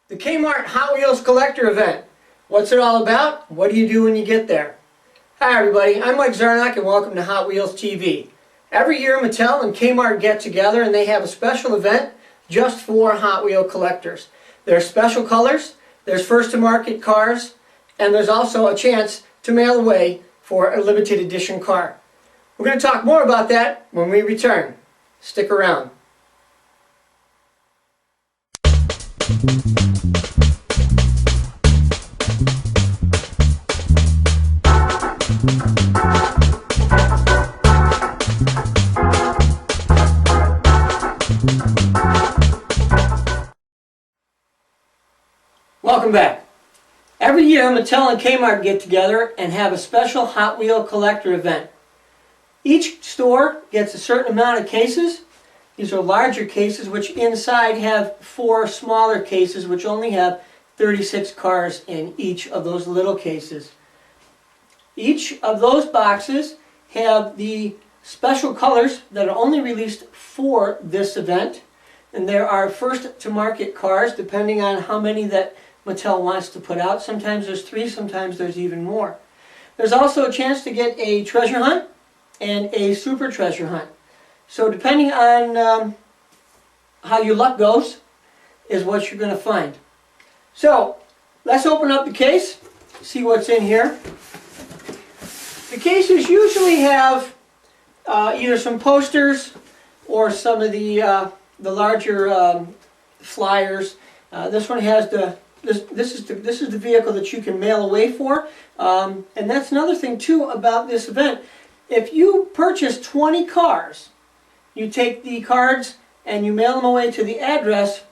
The Kmart Hot Wheels collector event. What's it all about? What do you do when you get there? Hi everybody, I'm Mike Zarnock and welcome to Hot Wheels TV. Every year Mattel and Kmart get together and they have a special event just for Hot Wheel collectors. There's special colors, there's first to market cars, and there's also a chance to mail away for a limited edition car. We're going to talk more about that when we return. Stick around. Welcome back. Every year Mattel and Kmart get together and have a special Hot Wheel collector event. Each store gets a certain amount of cases. These are larger cases which inside have 4 smaller cases which only have 36 cars in each of those little cases. Each of those boxes have the special colors that are only released for this event. And there are first to market cars depending on how many that Mattel wants to put out. Sometimes there's 3, sometimes there's even more. There's also a chance to get a treasure hunt and a super treasure hunt. So depending on how your luck goes is what you're going to find. So let's open up the case, see what's in here. The cases usually have either some posters or some of the larger flyers. This one has this is the vehicle that you can mail away for, and that's another thing too about this event. If you purchase 20 cars, you take the cards and you mail them away to the address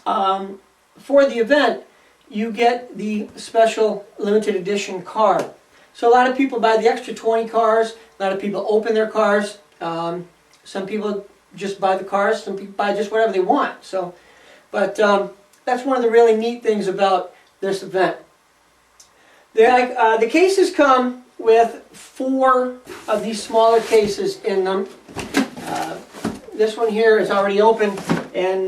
for the event, you get the special limited edition car. So a lot of people buy the extra 20 cars, a lot of people open their cars, some people just buy the cars, some people buy just whatever they want. So, but that's one of the really neat things about this event. The cases come with 4 of these smaller cases in them. This one here is already open, and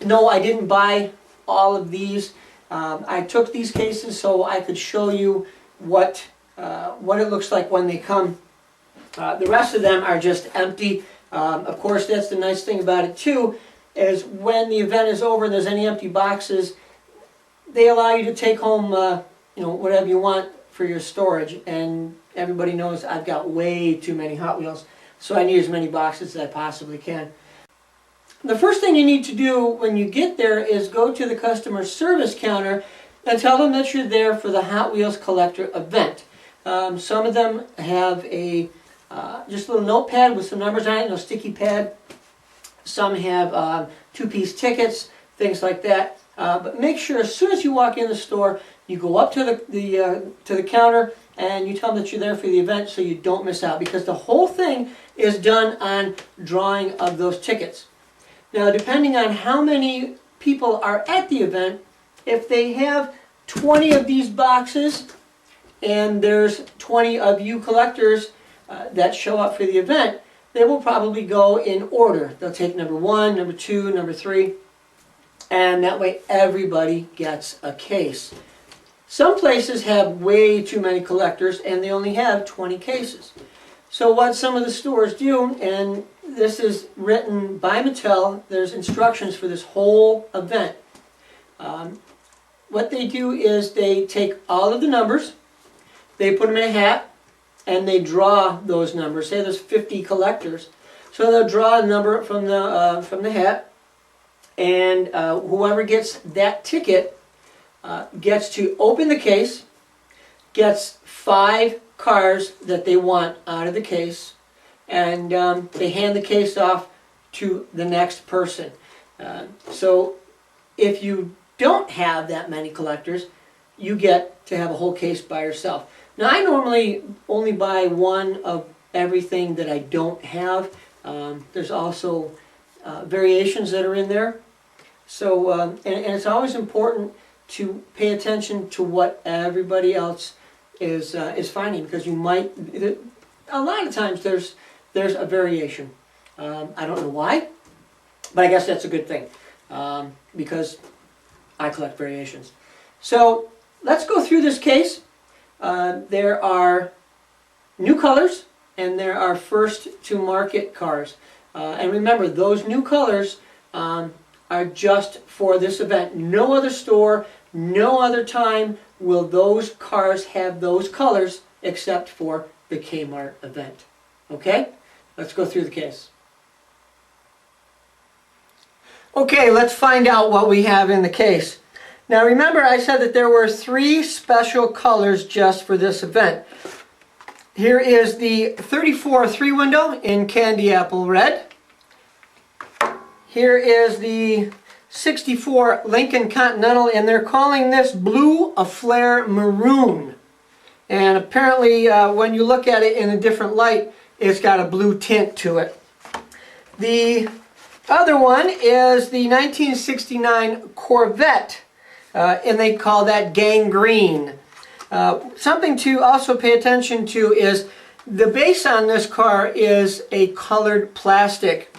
no, I didn't buy all of these. I took these cases so I could show you what it looks like when they come. The rest of them are just empty. Of course, that's the nice thing about it too, is when the event is over and there's any empty boxes, they allow you to take home whatever you want for your storage. And everybody knows I've got way too many Hot Wheels, so I need as many boxes as I possibly can. The first thing you need to do when you get there is go to the customer service counter and tell them that you're there for the Hot Wheels collector event. Some of them have a just a little notepad with some numbers on it, a sticky pad. Some have 2-piece tickets, things like that. But make sure as soon as you walk in the store, you go up to the counter and you tell them that you're there for the event so you don't miss out, because the whole thing is done on drawing of those tickets. Now, depending on how many people are at the event, if they have 20 of these boxes and there's 20 of you collectors that show up for the event, they will probably go in order. They'll take number 1, number 2, number 3, and that way everybody gets a case. Some places have way too many collectors and they only have 20 cases. So what some of the stores do, and this is written by Mattel, there's instructions for this whole event. What they do is they take all of the numbers, they put them in a hat, and they draw those numbers. Say there's 50 collectors. So they'll draw a number from the hat, and whoever gets that ticket gets to open the case, gets 5 cars that they want out of the case, and they hand the case off to the next person. So if you don't have that many collectors, you get to have a whole case by yourself. Now, I normally only buy 1 of everything that I don't have. There's also variations that are in there. So, and it's always important to pay attention to what everybody else is finding, because you might, a lot of times there's a variation. I don't know why, but I guess that's a good thing, because I collect variations. So let's go through this case. There are new colors and there are first to market cars. And remember, those new colors are just for this event. No other store, no other time will those cars have those colors except for the Kmart event. Okay? Let's go through the case. Okay, let's find out what we have in the case. Now remember, I said that there were 3 special colors just for this event. Here is the 34 3-window in candy apple red. Here is the 64 Lincoln Continental, and they're calling this blue a flare maroon. And apparently when you look at it in a different light, it's got a blue tint to it. The other one is the 1969 Corvette, and they call that gangrene. Something to also pay attention to is the base on this car is a colored plastic.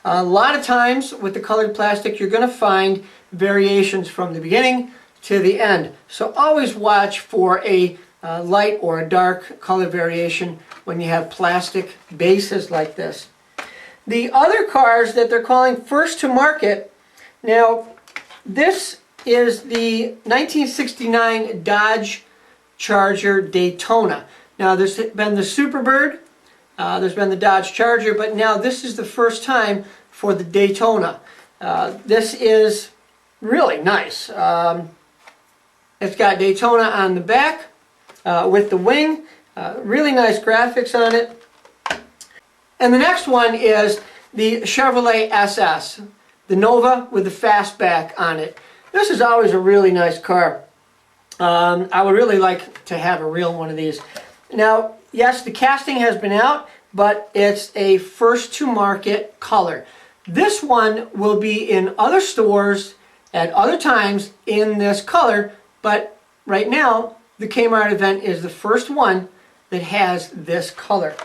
A lot of times with the colored plastic you're going to find variations from the beginning to the end. So always watch for a light or a dark color variation when you have plastic bases like this. The other cars that they're calling first to market, now this is the 1969 Dodge Charger Daytona. Now there's been the Superbird, there's been the Dodge Charger, but now this is the first time for the Daytona. This is really nice. It's got Daytona on the back with the wing, really nice graphics on it. And the next one is the Chevrolet SS, the Nova with the fastback on it. This is always a really nice car. I would really like to have a real one of these. Now, yes, the casting has been out, but it's a first to market color. This one will be in other stores at other times in this color, but right now the Kmart event is the first one that has this color.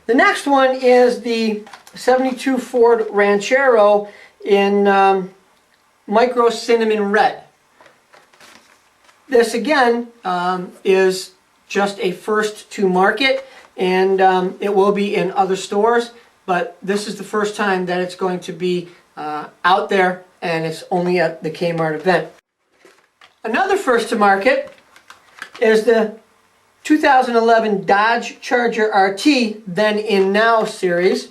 The next one is the 72 Ford Ranchero in Micro Cinnamon Red. This again is just a first to market, and it will be in other stores, but this is the first time that it's going to be out there, and it's only at the Kmart event. Another first to market is the 2011 Dodge Charger RT, then in Now series,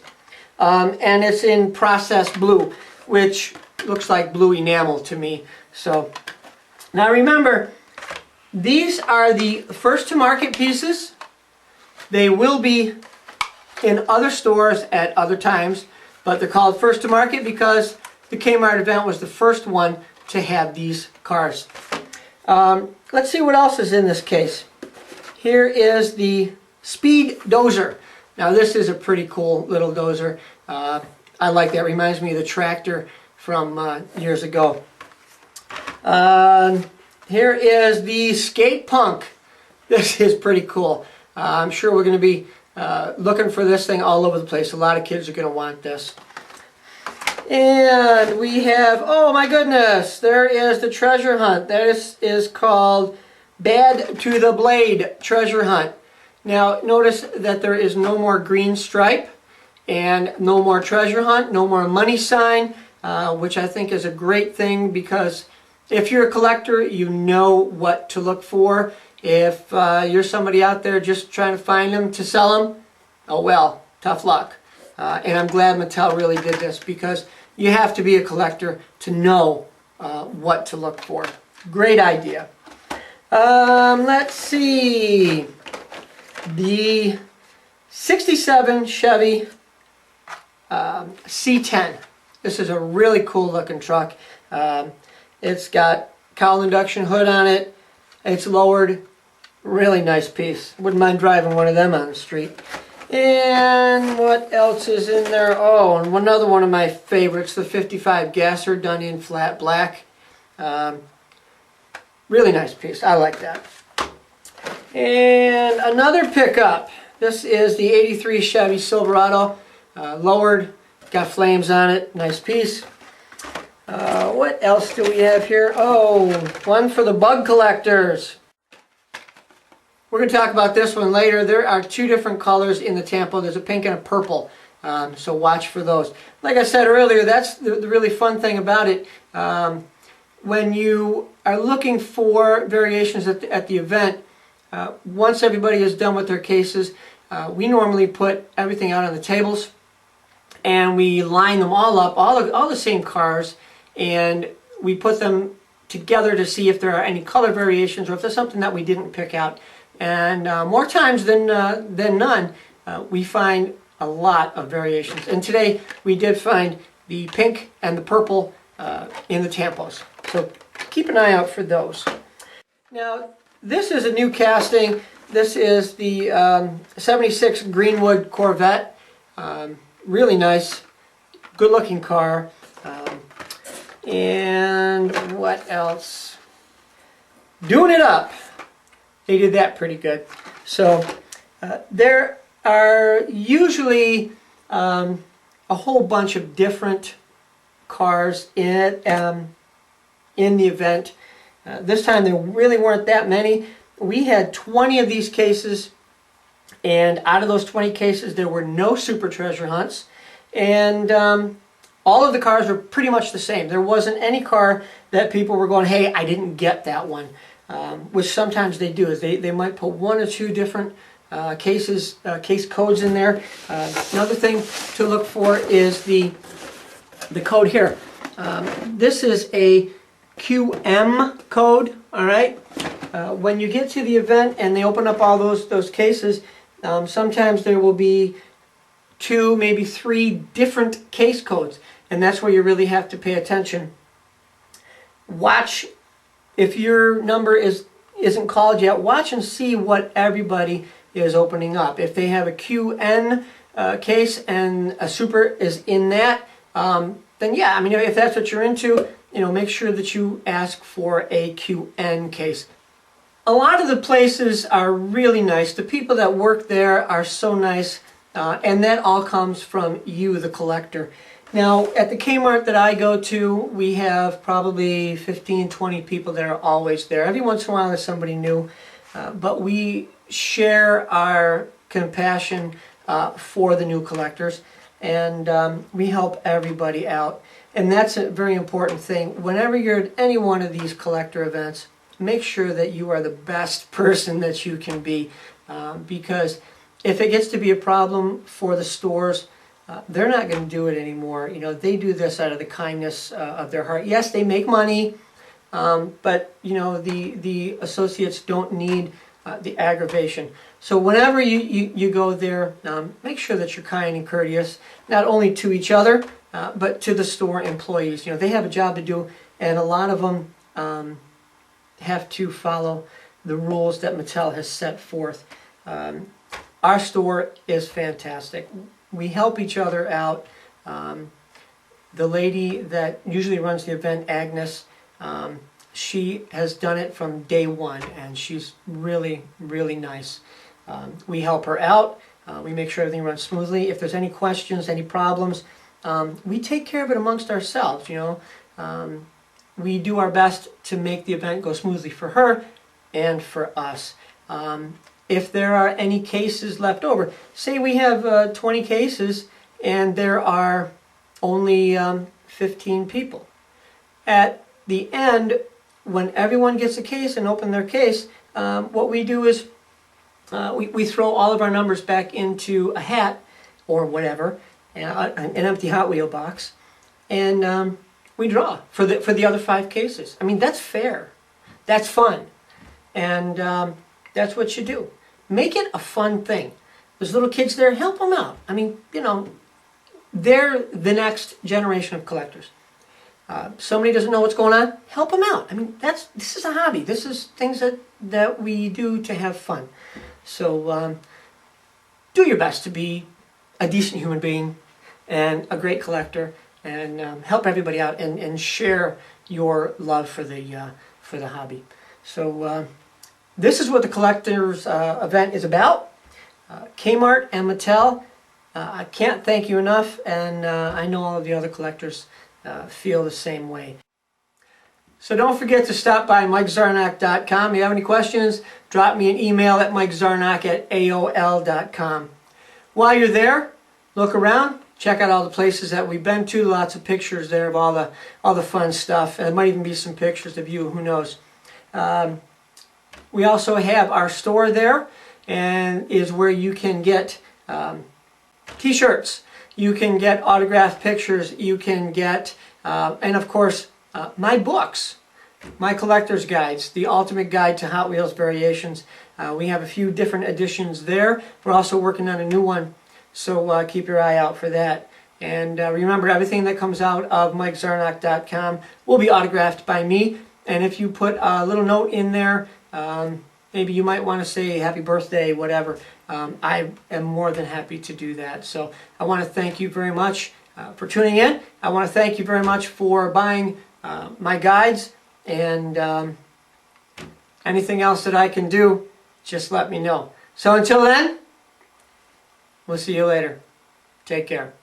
and it's in processed blue, which looks like blue enamel to me. So now remember, these are the first to market pieces. They will be in other stores at other times, but they're called first to market because the Kmart event was the first one to have these cars. Let's see what else is in this case. Here is the Speed Dozer. Now this is a pretty cool little dozer. I like that. Reminds me of the tractor from years ago. Here is the Skate Punk. This is pretty cool. I'm sure we're going to be looking for this thing all over the place. A lot of kids are going to want this. And we have, oh my goodness, there is the treasure hunt. That is called Bad to the Blade Treasure Hunt. Now notice that there is no more green stripe and no more treasure hunt, no more money sign, which I think is a great thing because if you're a collector, you know what to look for. If you're somebody out there just trying to find them to sell them, oh well, tough luck. And I'm glad Mattel really did this because you have to be a collector to know what to look for. Great idea. Let's see. The 67 Chevy C10. This is a really cool looking truck. It's got cowl induction hood on it. It's lowered. Really nice piece. Wouldn't mind driving one of them on the street. And what else is in there? Oh, and another one of my favorites, the 55 Gasser done in flat black. Really nice piece. I like that. And another pickup. This is the 83 Chevy Silverado. Lowered. Got flames on it. Nice piece. What else do we have here? Oh, one for the bug collectors. We're going to talk about this one later. There are two different colors in the Tampo. There's a pink and a purple. So watch for those. Like I said earlier, that's the really fun thing about it. When you are looking for variations at the event, once everybody is done with their cases, we normally put everything out on the tables and we line them all up, all the same cars, and we put them together to see if there are any color variations or if there's something that we didn't pick out. And more times than none, we find a lot of variations. And today we did find the pink and the purple in the Tampos. So keep an eye out for those. Now, this is a new casting. This is the 76 Greenwood Corvette. Really nice, good looking car. And what else? Doing it up. They did that pretty good. So there are usually a whole bunch of different cars in the event. This time there really weren't that many. We had 20 of these cases, and out of those 20 cases there were no super treasure hunts, and all of the cars were pretty much the same. There wasn't any car that people were going, hey, I didn't get that one, which sometimes they do. Is they might put one or two different case codes in there. Another thing to look for is the code here. This is a QM code, all right? When you get to the event and they open up all those cases, sometimes there will be 2, maybe 3 different case codes, and that's where you really have to pay attention. Watch, if your number isn't called yet, watch and see what everybody is opening up. If they have a QN case and a super is in that, then yeah, I mean, if that's what you're into, make sure that you ask for a QN case. A lot of the places are really nice. The people that work there are so nice, and that all comes from you, the collector. Now, at the Kmart that I go to, we have probably 15, 20 people that are always there. Every once in a while there's somebody new, but we share our compassion for the new collectors, and we help everybody out. And that's a very important thing. Whenever you're at any one of these collector events, make sure that you are the best person that you can be, because if it gets to be a problem for the stores, they're not going to do it anymore. They do this out of the kindness of their heart. Yes, they make money, but the associates don't need the aggravation. So whenever you go there, make sure that you're kind and courteous, not only to each other, but to the store employees. They have a job to do, and a lot of them have to follow the rules that Mattel has set forth. Our store is fantastic. We help each other out. The lady that usually runs the event, Agnes, she has done it from day one, and she's really, really nice. We help her out. We make sure everything runs smoothly. If there's any questions, any problems, we take care of it amongst ourselves. We do our best to make the event go smoothly for her and for us. If there are any cases left over, say we have 20 cases and there are only 15 people. At the end, when everyone gets a case and open their case, what we do is we throw all of our numbers back into a hat or whatever, an empty Hot Wheel box, and we draw for the other 5 cases. I mean, that's fair. That's fun. And that's what you do. Make it a fun thing. There's little kids there, help them out. I mean, they're the next generation of collectors. Somebody doesn't know what's going on, help them out. I mean, this is a hobby. This is things that we do to have fun. So do your best to be a decent human being and a great collector, and help everybody out, and share your love for the hobby. So this is what the collectors event is about. Kmart and Mattel, I can't thank you enough, and I know all of the other collectors feel the same way. So don't forget to stop by MikeZarnock.com. If you have any questions, drop me an email at MikeZarnock@AOL.com. While you're there, look around, check out all the places that we've been to. Lots of pictures there of all the fun stuff. There might even be some pictures of you, who knows. We also have our store there, and is where you can get t-shirts, you can get autographed pictures, you can get, and of course, my books, my collector's guides, the ultimate guide to Hot Wheels variations. We have a few different editions there. We're also working on a new one, so keep your eye out for that. And remember, everything that comes out of MikeZarnock.com will be autographed by me. And if you put a little note in there, maybe you might want to say happy birthday, whatever, I am more than happy to do that. So I want to thank you very much for tuning in. I want to thank you very much for buying my guides, and anything else that I can do, just let me know. So until then, we'll see you later. Take care.